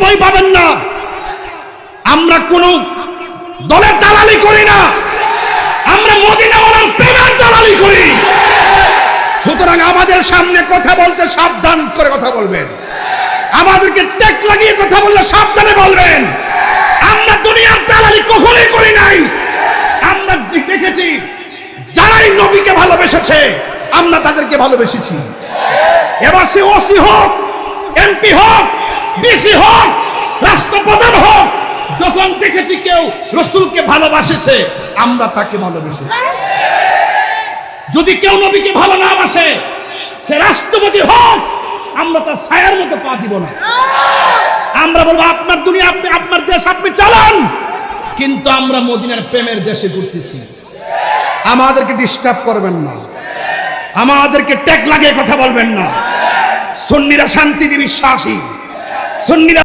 ভয় পাবেন না, আমরা কোন দলের দালালি করি না, আমরা মদিনাওয়ালার প্রেমের দালালি করি। সুতরাং আমাদের সামনে কথা বলতে সাবধান করে কথা বলবেন, আমাদেরকে টেক লাগিয়ে কথা বললে সাবধানে বলবেন। আমরা দুনিয়ার দালালি কখনোই করি নাই। আমরা দেখেছি যারাই নবীকে ভালোবেসেছে আমরা তাদেরকে ভালোবেসেছি। এবার সে ওসি হোক, এমপি হোক, ডিসি হোক, রাষ্ট্রপ্রধান হোক, যখন দেখেছি কেউ রাসূলকে ভালোবাসেছে আমরা তাকে ভালোবেসেছি। যদি কেউ নবীকে ভালো না বাসে, সে রাষ্ট্রপতি হোক, আমরা তার ছায়ার মতো পা দিব না। আমরা বলবো আপনার দুনিয়া, আপনি আপনার দেশ আপনি চালান, কিন্তু আমরা মদিনার প্রেমের দেশে ঘুরতেছি। আমাদেরকে ডিস্টার্ব করবেন না, আমাদেরকে ট্যাগ লাগিয়ে কথা বলবেন না। সুন্নিরা শান্তিতে বিশ্বাসী, সুন্নিরা